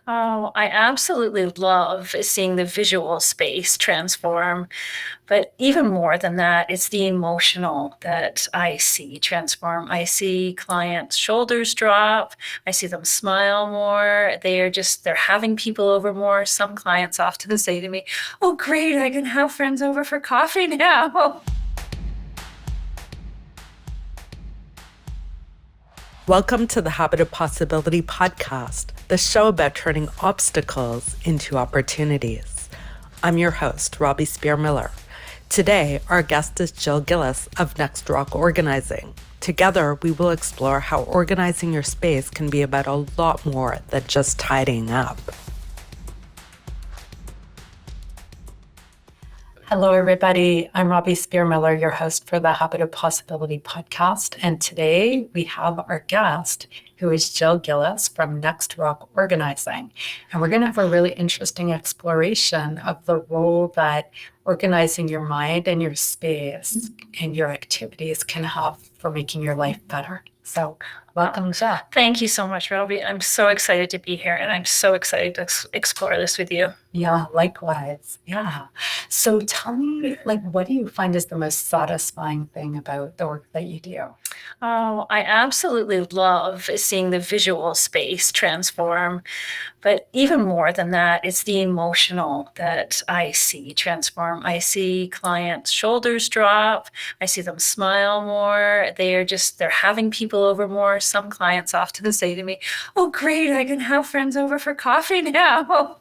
Oh, I absolutely love seeing the visual space transform. But even more than that, it's the emotional that I see transform. I see clients' shoulders drop. I see them smile more. They're having people over more. Some clients often say to me, "Oh, great, I can have friends over for coffee now." Welcome to the Habit of Possibility podcast, the show about turning obstacles into opportunities. I'm your host, Robbie Spier Miller. Today, our guest is Jill Gillis of Next Rock Organizing. Together, we will explore how organizing your space can be about a lot more than just tidying up. Hello, everybody. I'm Robbie Spier Miller, your host for the Habit of Possibility podcast. And today we have our guest, who is Jill Gillis from Next Rock Organizing. And we're going to have a really interesting exploration of the role that organizing your mind and your space and your activities can have for making your life better. So welcome, Jill. Thank you so much, Robbie. I'm so excited to be here, and I'm so excited to explore this with you. Yeah, likewise. Yeah. So tell me, what do you find is the most satisfying thing about the work that you do? Oh, I absolutely love seeing the visual space transform. But even more than that, it's the emotional that I see transform. I see clients' shoulders drop. I see them smile more. They're having people over more. Some clients often say to me, "Oh, great, I can have friends over for coffee now."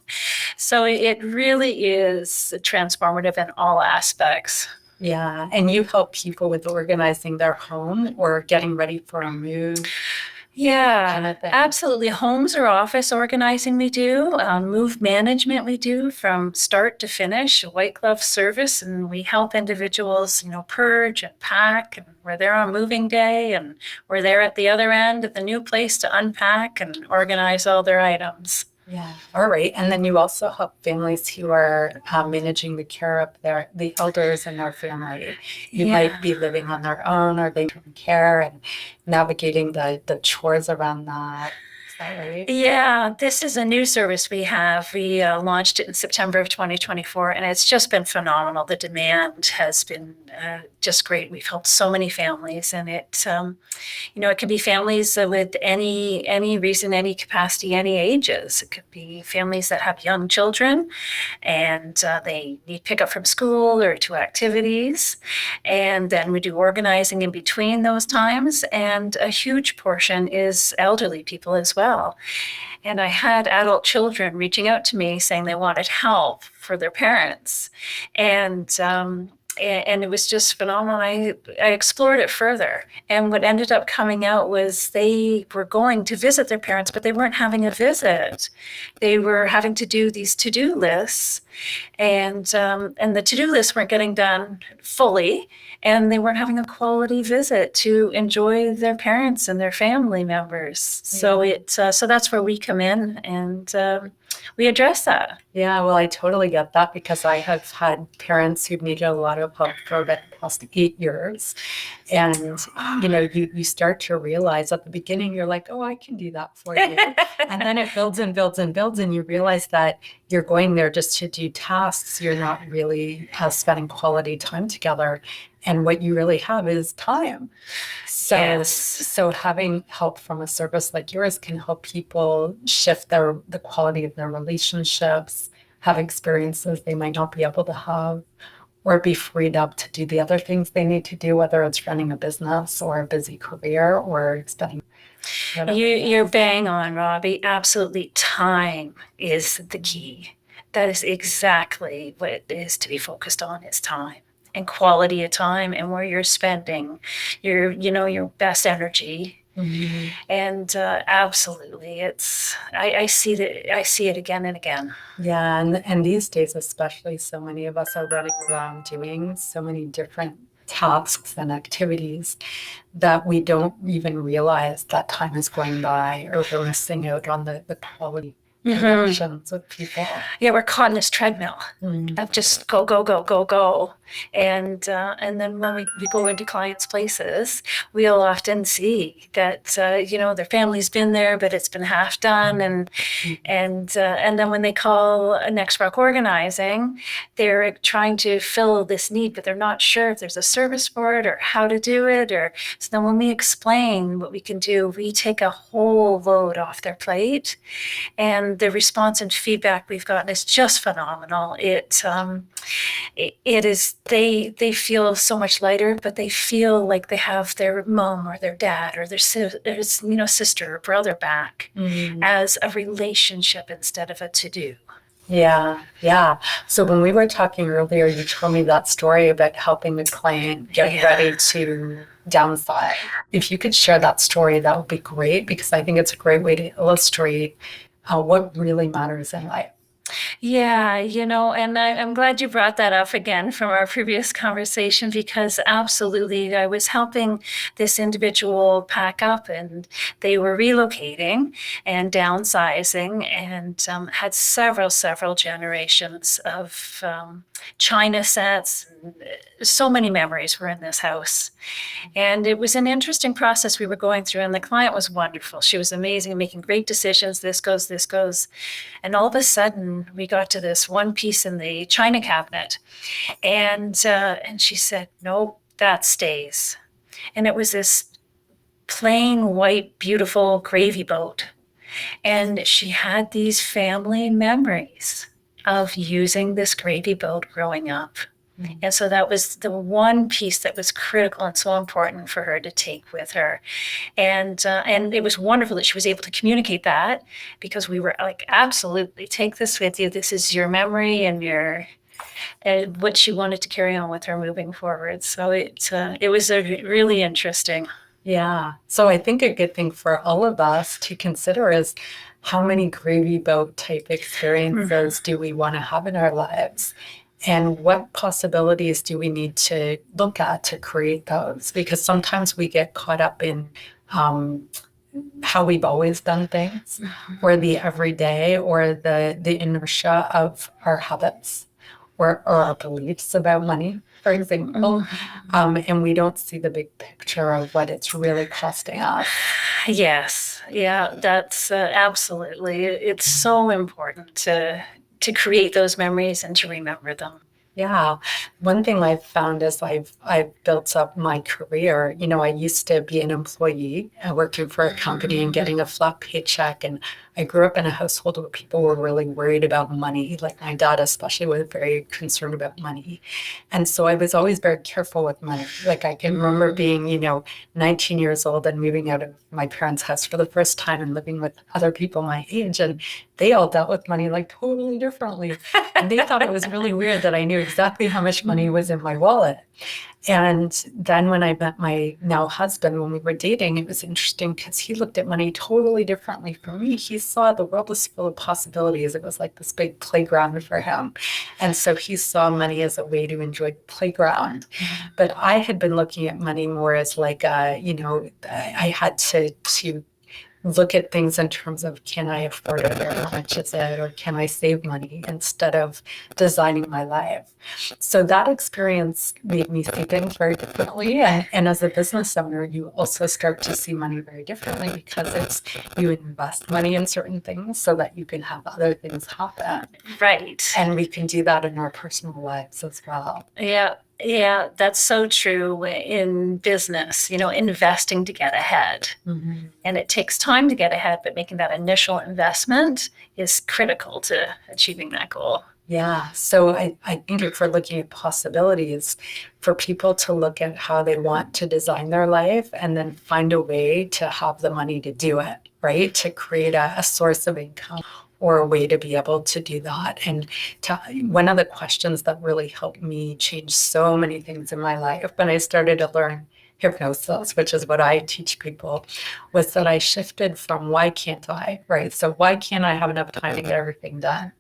So it really is transformative in all aspects. Yeah. And you help people with organizing their home or getting ready for a move. Yeah, absolutely. Homes or office organizing we do, move management we do from start to finish, a white glove service, and we help individuals, purge and pack, and we're there on moving day, and we're there at the other end at the new place to unpack and organize all their items. Yeah. All right. And then you also help families who are managing the care of the elders in their family. You might be living on their own or they don't care and navigating the chores around that. Is that right? Yeah, this is a new service we have. We launched it in September of 2024, and it's just been phenomenal. The demand has been just great. We've helped so many families, and it could be families with any reason, any capacity, any ages. It could be families that have young children, and they need pickup from school or to activities, and then we do organizing in between those times. And a huge portion is elderly people as well. And I had adult children reaching out to me saying they wanted help for their parents. And it was just phenomenal. I explored it further. And what ended up coming out was they were going to visit their parents, but they weren't having a visit. They were having to do these to-do lists, and the to-do lists weren't getting done fully, and they weren't having a quality visit to enjoy their parents and their family members. So that's where we come in, and we address that. Yeah, well, I totally get that because I have had parents who've needed a lot of help for the past 8 years. And, you start to realize at the beginning, you're like, oh, I can do that for you. And then it builds and builds and builds. And you realize that you're going there just to do tasks. You're not really spending quality time together. And what you really have is time. So having help from a service like yours can help people shift the quality of their relationships, have experiences they might not be able to have, or be freed up to do the other things they need to do, whether it's running a business or a busy career or spending. You're bang on, Robbie. Absolutely. Time is the key. That is exactly what it is to be focused on, is time and quality of time and where you're spending your best energy. Mm-hmm. And absolutely, I see it again and again. Yeah, and these days especially, so many of us are running around doing so many different tasks and activities that we don't even realize that time is going by or we're missing out on the quality connections with people. Yeah, we're caught in this treadmill of just go, go, go, go, go. And then when we go into clients' places, we'll often see that their family's been there, but it's been half done. And then when they call Next Rock Organizing, they're trying to fill this need, but they're not sure if there's a service for it or how to do it. Or so then when we explain what we can do, we take a whole load off their plate. And the response and feedback we've gotten is just phenomenal. It is they feel so much lighter, but they feel like they have their mom or their dad or their sister or brother back as a relationship instead of a to-do. Yeah, yeah. So when we were talking earlier, you told me that story about helping the client get ready to downsize. If you could share that story, that would be great, because I think it's a great way to illustrate what really matters in life. Yeah, and I'm glad you brought that up again from our previous conversation, because absolutely, I was helping this individual pack up, and they were relocating and downsizing, and had several generations of china sets. So many memories were in this house. And it was an interesting process we were going through, and the client was wonderful. She was amazing, making great decisions. This goes, this goes. And all of a sudden, we got to this one piece in the china cabinet, and she said, "Nope, that stays." And it was this plain white, beautiful gravy boat, and she had these family memories of using this gravy boat growing up. And so that was the one piece that was critical and so important for her to take with her. And it was wonderful that she was able to communicate that, because we were like, absolutely, take this with you. This is your memory and what she wanted to carry on with her moving forward. So it was really interesting. Yeah. So I think a good thing for all of us to consider is, how many gravy boat type experiences do we want to have in our lives? And what possibilities do we need to look at to create those? Because sometimes we get caught up in how we've always done things, or the everyday, or the inertia of our habits, or our beliefs about money, for example. And we don't see the big picture of what it's really costing us. Yes. Yeah, that's absolutely. It's so important to create those memories and to remember them. Yeah. One thing I've found is I've built up my career. I used to be an employee working for a company and getting a flat paycheck. And I grew up in a household where people were really worried about money. Like my dad especially was very concerned about money. And so I was always very careful with money. Like I can remember being, 19 years old and moving out of my parents' house for the first time and living with other people my age. And they all dealt with money like totally differently. And they thought it was really weird that I knew exactly how much money was in my wallet. And then when I met my now husband, when we were dating, it was interesting because he looked at money totally differently from me. He saw the world was full of possibilities. It was like this big playground for him. And so he saw money as a way to enjoy the playground. But I had been looking at money more as like, I had to look at things in terms of, can I afford it, or how much is it, or can I save money, instead of designing my life. So that experience made me see things very differently. And as a business owner, you also start to see money very differently, because you invest money in certain things so that you can have other things happen. Right. And we can do that in our personal lives as well. Yeah, that's so true in business, investing to get ahead. And it takes time to get ahead, but making that initial investment is critical to achieving that goal. Yeah. So I think if we're looking at possibilities, for people to look at how they want to design their life and then find a way to have the money to do it, right? To create a source of income or a way to be able to do that. And one of the questions that really helped me change so many things in my life when I started to learn hypnosis, which is what I teach people, was that I shifted from why can't I, right? So why can't I have enough time to get everything done?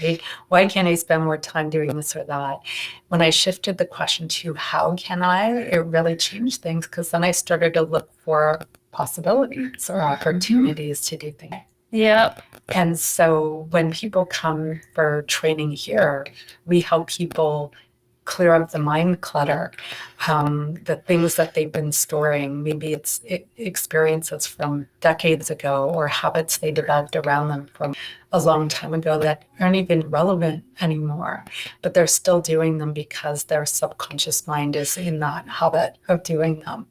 Right? Why can't I spend more time doing this or that? When I shifted the question to how can I, it really changed things, because then I started to look for possibilities or opportunities to do things. Yep. And so when people come for training here, we help people clear up the mind clutter, the things that they've been storing. Maybe it's experiences from decades ago or habits they developed around them from a long time ago that aren't even relevant anymore, but they're still doing them because their subconscious mind is in that habit of doing them.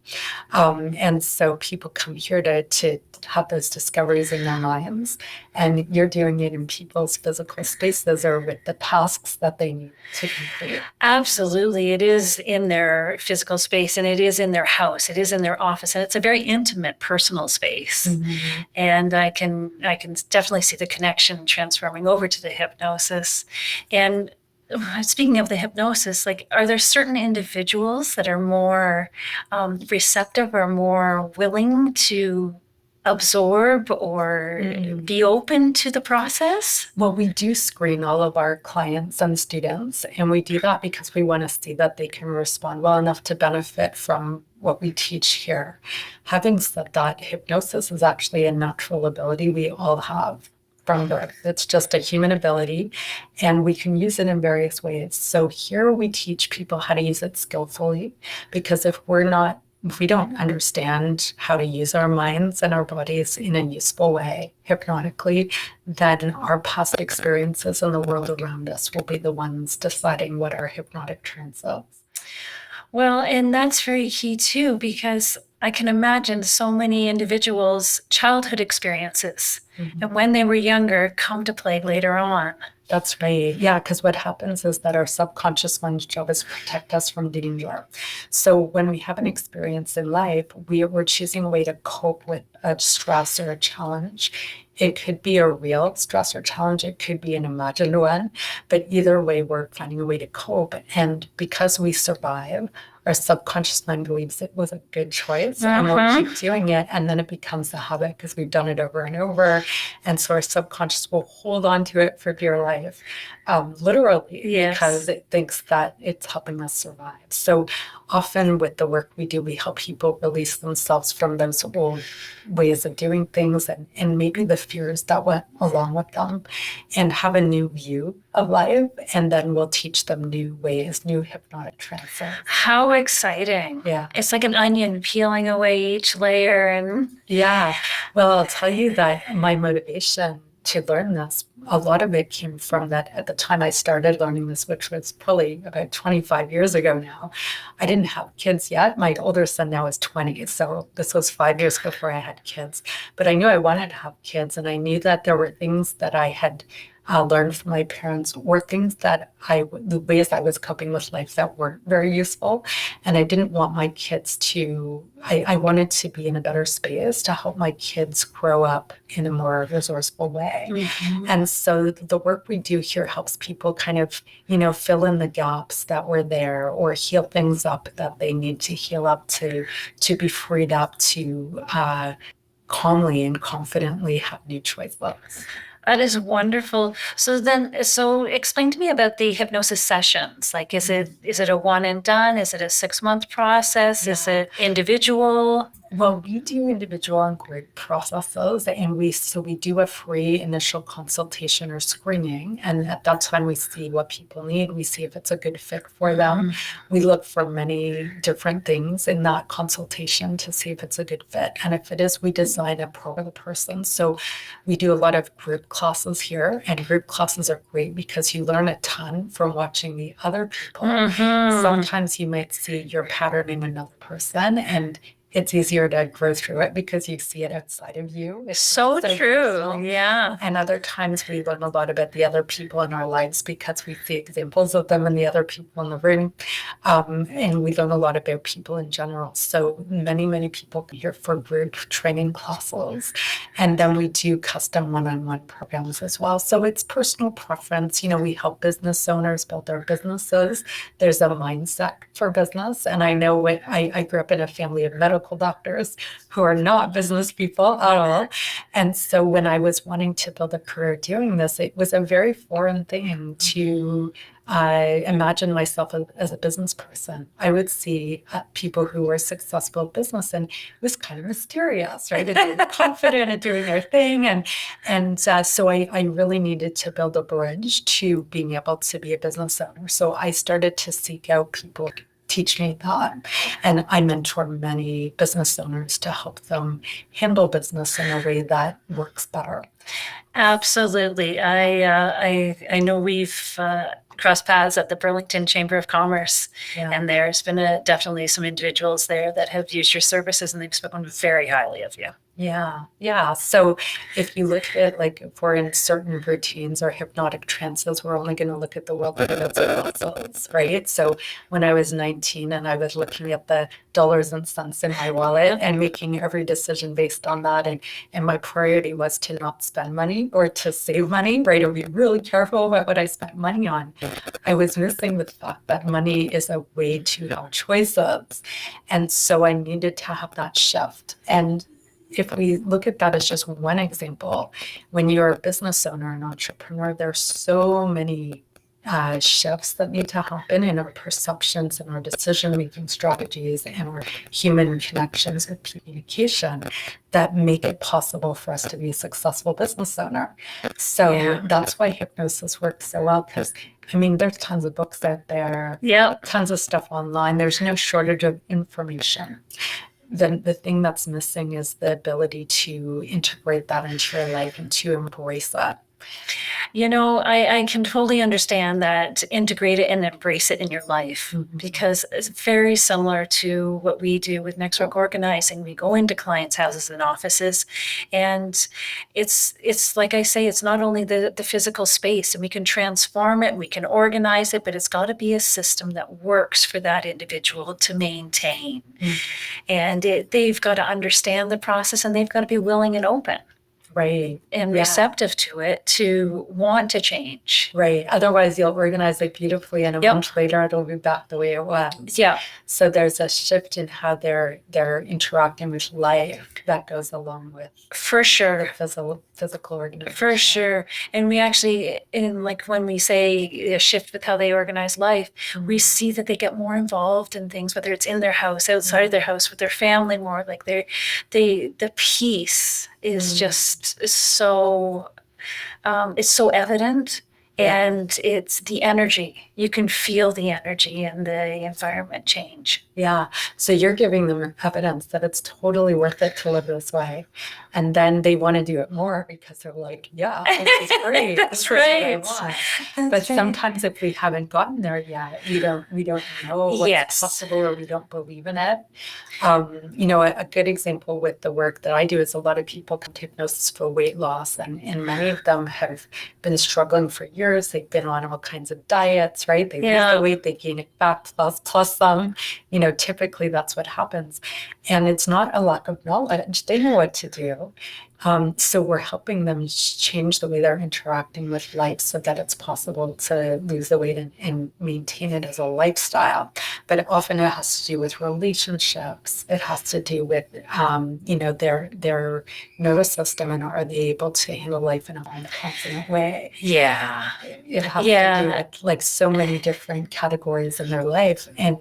And so people come here to have those discoveries in their minds, and you're doing it in people's physical spaces or with the tasks that they need to complete. Absolutely. It is in their physical space and it is in their house. It is in their office and it's a very intimate personal space. Mm-hmm. And I can definitely see the connection transforming over to the hypnosis. And speaking of the hypnosis, like, are there certain individuals that are more receptive or more willing to absorb or be open to the process? Well, we do screen all of our clients and students, and we do that because we want to see that they can respond well enough to benefit from what we teach here. Having said that, hypnosis is actually a natural ability we all have from birth. It's just a human ability, and we can use it in various ways. So here we teach people how to use it skillfully, because if we don't understand how to use our minds and our bodies in a useful way, hypnotically, then our past experiences in the world around us will be the ones deciding what our hypnotic trance is. Well, and that's very key too, because I can imagine so many individuals' childhood experiences and when they were younger come to play later on. That's right. Yeah, because what happens is that our subconscious mind's job is to protect us from danger. So when we have an experience in life, we're choosing a way to cope with a stress or a challenge. It could be a real stress or challenge, it could be an imagined one, but either way, we're finding a way to cope. And because we survive, our subconscious mind believes it was a good choice and we'll keep doing it. And then it becomes a habit because we've done it over and over. And so our subconscious will hold on to it for dear life, literally, because it thinks that it's helping us survive. So often with the work we do, we help people release themselves from those old ways of doing things and maybe the fears that went along with them and have a new view of life. And then we'll teach them new ways, new hypnotic trances. How exciting. Yeah. It's like an onion peeling away each layer. And yeah. Well, I'll tell you that my motivation to learn this, a lot of it came from that at the time I started learning this, which was probably about 25 years ago now. I didn't have kids yet. My older son now is 20. So this was 5 years before I had kids. But I knew I wanted to have kids. And I knew that there were things that I had learned from my parents or things that the ways I was coping with life that weren't very useful. And I didn't want my kids I wanted to be in a better space to help my kids grow up in a more resourceful way. Mm-hmm. And so the work we do here helps people kind of, fill in the gaps that were there or heal things up that they need to heal up to be freed up to calmly and confidently have new choices. That is wonderful. So explain to me about the hypnosis sessions. Like, is it a one and done? Is it a 6-month process? Yeah. Is it individual? Well, we do individual and group processes, and we do a free initial consultation or screening. And at that time, we see what people need. We see if it's a good fit for them. Mm-hmm. We look for many different things in that consultation to see if it's a good fit. And if it is, we design a program for the person. So we do a lot of group classes here, and group classes are great because you learn a ton from watching the other people. Mm-hmm. Sometimes you might see your pattern in another person, and it's easier to grow through it because you see it outside of you. It's so true. Personal. Yeah. And other times we learn a lot about the other people in our lives because we see examples of them in the other people in the room. And we learn a lot about people in general. So many, many people come here for group training classes. And then we do custom one-on-one programs as well. So it's personal preference. We help business owners build their businesses. There's a mindset for business. And I know I grew up in a family of medical medical doctors who are not business people at all. And so when I was wanting to build a career doing this, it was a very foreign thing to imagine myself as a business person. I would see people who were successful in business, and it was kind of mysterious, right? And they were confident at doing their thing. So I really needed to build a bridge to being able to be a business owner. So I started to seek out people who could teach me that. And I mentor many business owners to help them handle business in a way that works better. Absolutely. I know we've crossed paths at the Burlington Chamber of Commerce, and there's been definitely some individuals there that have used your services, and they've spoken very highly of you. Yeah. So if you look at, like, if we're in certain routines or hypnotic trances, we're only going to look at the world through its muscles, right? So when I was 19 and I was looking at the dollars and cents in my wallet and making every decision based on that, and my priority was to not spend money or to save money, right? Or be really careful about what I spent money on. I was missing the fact that money is a way to have choices. And so I needed to have that shift. And if we look at that as just one example, when you're a business owner, an entrepreneur, there's so many shifts that need to happen in our perceptions and our decision-making strategies and our human connections with communication that make it possible for us to be a successful business owner. So that's why hypnosis works so well, because I mean, there's tons of books out there, tons of stuff online. There's no shortage of information. The thing that's missing is the ability to integrate that into your life and to embrace that. You know, I can totally understand that, integrate it and embrace it in your life, because it's very similar to what we do with Next Work Organizing. We go into clients' houses and offices, and it's like I say, it's not only the physical space, and we can transform it, we can organize it, but it's got to be a system that works for that individual to maintain. And they've got to understand the process, and they've got to be willing and open. Right. And receptive to it, to want to change. Right. Otherwise, you'll organize it beautifully, and a month later, it'll be back the way it was. Yeah. So there's a shift in how they're interacting with life that goes along with, for sure, the physical organization. For sure. And we actually, when we say a shift with how they organize life, we see that they get more involved in things, whether it's in their house, outside of their house, with their family more. Like the peace is just so it's so evident, and it's the energy. You can feel the energy and the environment change. Yeah. So you're giving them evidence that it's totally worth it to live this way. And then they want to do it more because they're like, yeah, this is great. That's right. This is what I want. But sometimes if we haven't gotten there yet, we don't know what's possible, or we don't believe in it. A good example with the work that I do is a lot of people come to hypnosis for weight loss, and many of them have been struggling for years. They've been on all kinds of diets, right? They lose the weight, they gain it back plus some. Typically that's what happens. And it's not a lack of knowledge. They know what to do. So we're helping them change the way they're interacting with life so that it's possible to lose the weight and maintain it as a lifestyle. But often it has to do with relationships. It has to do with, their nervous system, and are they able to handle life in a more confident way? Yeah. It has to do with, like, so many different categories in their life. And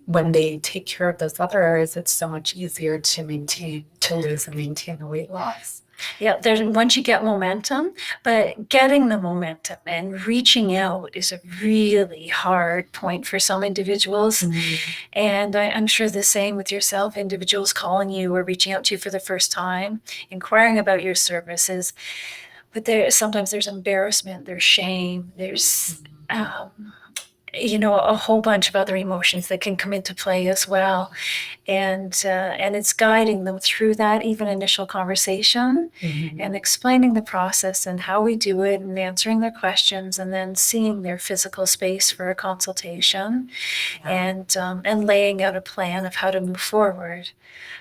when they take care of those other areas, it's so much easier to lose and maintain the weight loss. Yeah, once you get momentum, but getting the momentum and reaching out is a really hard point for some individuals. And I'm sure the same with yourself, individuals calling you or reaching out to you for the first time, inquiring about your services. But sometimes there's embarrassment, there's shame, there's a whole bunch of other emotions that can come into play as well. And it's guiding them through that even initial conversation, and explaining the process and how we do it, and answering their questions, and then seeing their physical space for a consultation, and laying out a plan of how to move forward.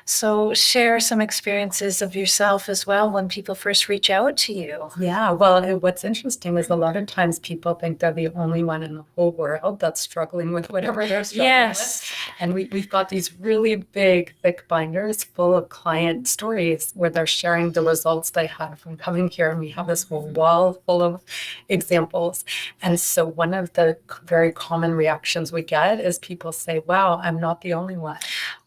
So share some experiences of yourself as well when people first reach out to you. Yeah, well, what's interesting is a lot of times people think they're the only one in the whole world world that's struggling with whatever they're struggling Yes. with. And we've got these really big, thick binders full of client stories where they're sharing the results they had from coming here. And we have this whole wall full of examples. And so one of the very common reactions we get is people say, wow, I'm not the only one.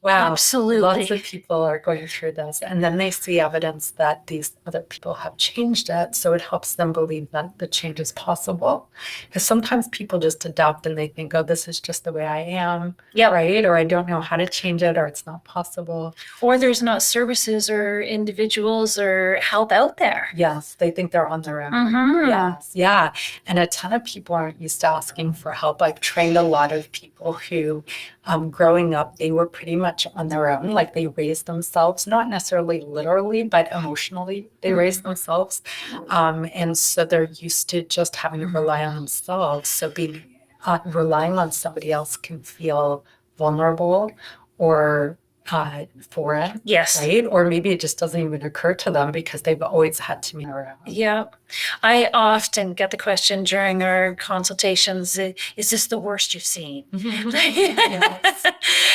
Wow, Absolutely. lots of people are going through this. And then they see evidence that these other people have changed it. So it helps them believe that the change is possible. Because sometimes people just adapt and they think, oh, this is just the way I am. Yep. Right. Or I don't know how to change it, or it's not possible. Or there's not services or individuals or help out there. Yes. They think they're on their own. Mm-hmm. Yes. Yeah. And a ton of people aren't used to asking for help. I've trained a lot of people who, growing up, they were pretty much on their own. Like they raised themselves, not necessarily literally, but emotionally, they raised themselves. And so they're used to just having to rely on themselves. So being relying on somebody else can feel vulnerable or foreign, Yes. right? Or maybe it just doesn't even occur to them because they've always had to be around. Yeah. I often get the question during our consultations, is this the worst you've seen? Yes.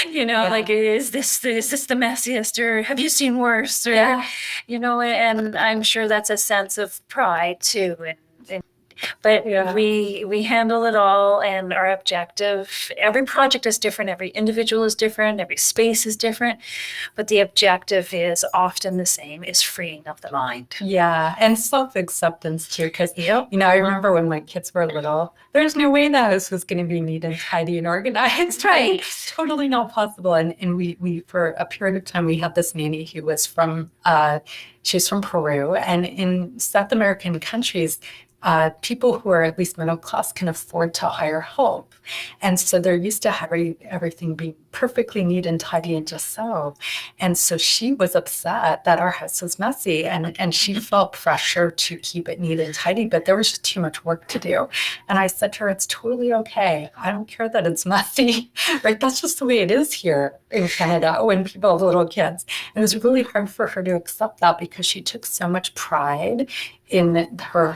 You know, Yeah. like, is this the messiest, or have you seen worse? Or, Yeah. you know, and I'm sure that's a sense of pride too. But Yeah. we handle it all, and our objective, every project is different, every individual is different, every space is different, but the objective is often the same, is freeing up the mind. Yeah, and self-acceptance too, because you know, I remember when my kids were little, there's no way the house was going to be neat and tidy and organized, right? Totally not possible. And we for a period of time we had this nanny who was from she's from Peru, and in South American countries, people who are at least middle class can afford to hire help. And so they're used to having everything be perfectly neat and tidy and just so. And so she was upset that our house was messy, and she felt pressure to keep it neat and tidy, but there was just too much work to do. And I said to her, it's totally okay. I don't care that it's messy, right? That's just the way it is here in Canada when people have little kids. And it was really hard for her to accept that because she took so much pride in her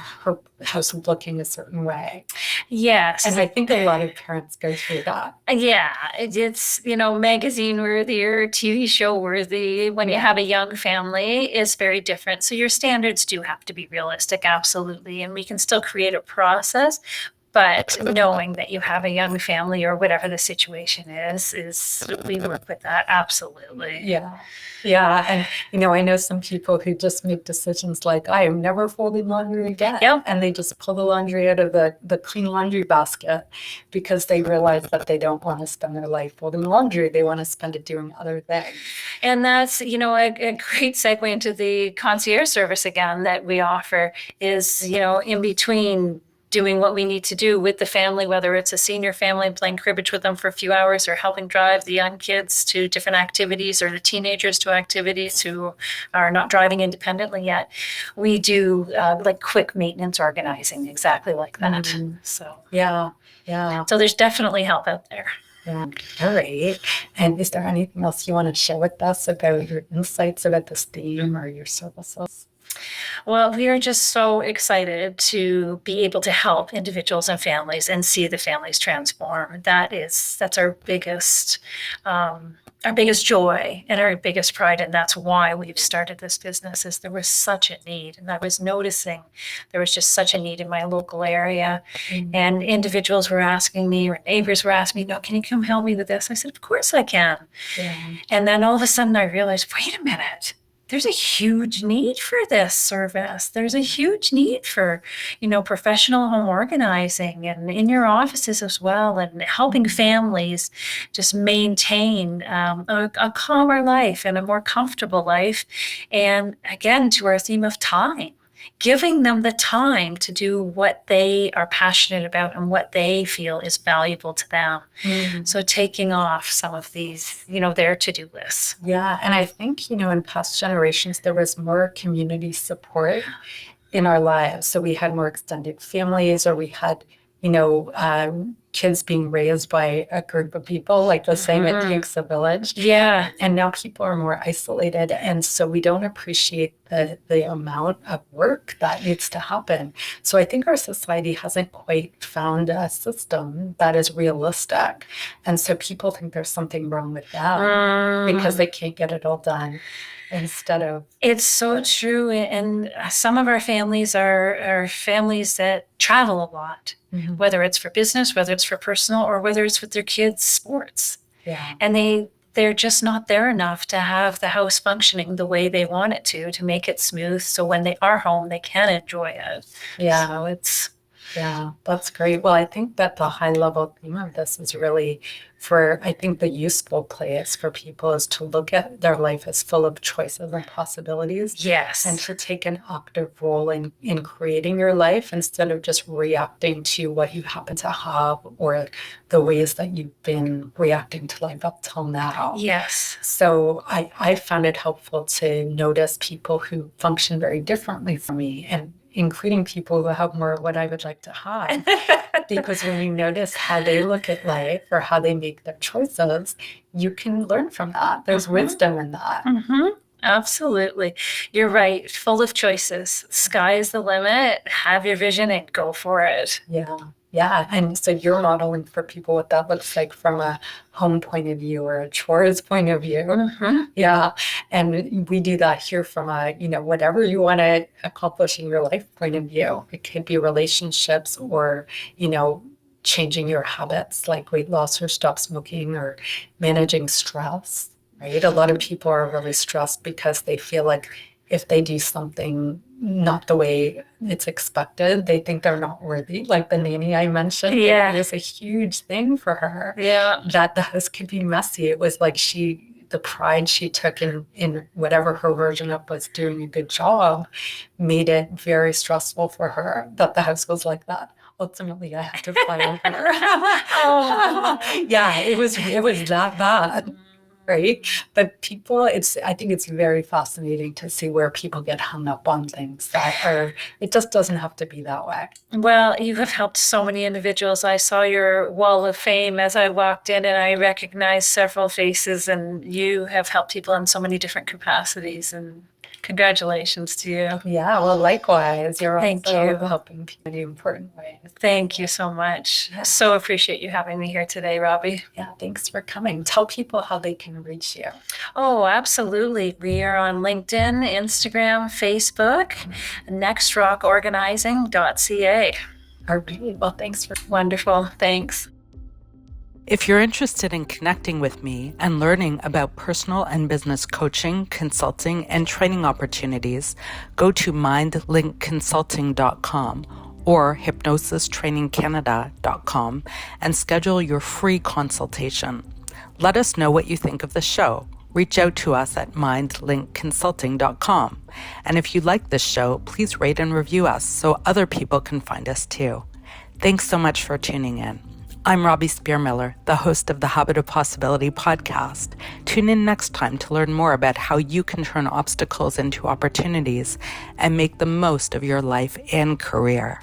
house looking a certain way. Yes. And I think a lot of parents go through that. Yeah, it's, you know, magazine worthy or TV show worthy when you have a young family is very different. So your standards do have to be realistic, absolutely. And we can still create a process, but knowing that you have a young family or whatever the situation is we work with that, absolutely. Yeah. Yeah. And, you know, I know some people who just make decisions like, I am never folding laundry again. Yep. And they just pull the laundry out of the clean laundry basket because they realize that they don't want to spend their life folding laundry. They want to spend it doing other things. And that's, you know, a great segue into the concierge service again that we offer is, you know, in between doing what we need to do with the family, whether it's a senior family playing cribbage with them for a few hours or helping drive the young kids to different activities or the teenagers to activities who are not driving independently yet. We do like quick maintenance organizing, exactly like that. Mhm. So Yeah. so there's definitely help out there. Yeah. All right. And is there anything else you want to share with us about your insights about this theme or your services? Well, we are just so excited to be able to help individuals and families and see the families transform. That's our biggest joy and our biggest pride, and that's why we've started this business. Is there was such a need, and I was noticing there was just such a need in my local area, and individuals were asking me, or neighbors were asking me, "No, can you come help me with this?" I said, "Of course I can." Yeah. And then all of a sudden, I realized, wait a minute. There's a huge need for this service. There's a huge need for, you know, professional home organizing and in your offices as well, and helping families just maintain a calmer life and a more comfortable life. And again, to our theme of time, giving them the time to do what they are passionate about and what they feel is valuable to them. Mm-hmm. So taking off some of these, you know, their to-do lists. Yeah. And I think, you know, in past generations, there was more community support in our lives. So we had more extended families, or we had kids being raised by a group of people, like the saying, it takes a village. Yeah. And now people are more isolated. And so we don't appreciate the amount of work that needs to happen. So I think our society hasn't quite found a system that is realistic. And so people think there's something wrong with them because they can't get it all done. Instead of It's so true. And some of our families are families that travel a lot, whether it's for business, whether it's for personal, or whether it's with their kids' sports. Yeah. And they're just not there enough to have the house functioning the way they want it to make it smooth. So when they are home, they can enjoy it. Yeah. So Yeah, that's great. Well, I think that the high level theme of this is really I think the useful place for people is to look at their life as full of choices and possibilities. Yes. And to take an active role in creating your life instead of just reacting to what you happen to have or the ways that you've been reacting to life up till now. Yes. So I found it helpful to notice people who function very differently from me, and including people who have more of what I would like to have. Because when you notice how they look at life or how they make their choices, you can learn from that. There's wisdom in that. Absolutely. You're right. Full of choices. Sky is the limit. Have your vision and go for it. Yeah. Yeah. And so you're modeling for people what that looks like from a home point of view or a chores point of view. Yeah. And we do that here from whatever you want to accomplish in your life point of view. It could be relationships or, changing your habits like weight loss or stop smoking or managing stress, right? A lot of people are really stressed because they feel like if they do something not the way it's expected, they think they're not worthy. Like the nanny I mentioned, Yeah. It was a huge thing for her. Yeah. That the house could be messy. It was like the pride she took in whatever her version of was doing a good job made it very stressful for her that the house was like that. Ultimately, I had to fire her. Yeah, it was that bad. Right? But I think it's very fascinating to see where people get hung up on things it just doesn't have to be that way. Well, you have helped so many individuals. I saw your wall of fame as I walked in and I recognized several faces, and you have helped people in so many different capacities, and congratulations to you. Yeah, well, likewise. You're Thank also you. helping people in important ways. Thank you so much. I so appreciate you having me here today, Robbie. Yeah, thanks for coming. Tell people how they can reach you. Oh, absolutely. We are on LinkedIn, Instagram, Facebook, nextrockorganizing.ca. All right. Well, thanks for Wonderful. Thanks. If you're interested in connecting with me and learning about personal and business coaching, consulting, and training opportunities, go to mindlinkconsulting.com or hypnosistrainingcanada.com and schedule your free consultation. Let us know what you think of the show. Reach out to us at mindlinkconsulting.com. And if you like this show, please rate and review us so other people can find us too. Thanks so much for tuning in. I'm Robbie Spier Miller, the host of the Habit of Possibility podcast. Tune in next time to learn more about how you can turn obstacles into opportunities and make the most of your life and career.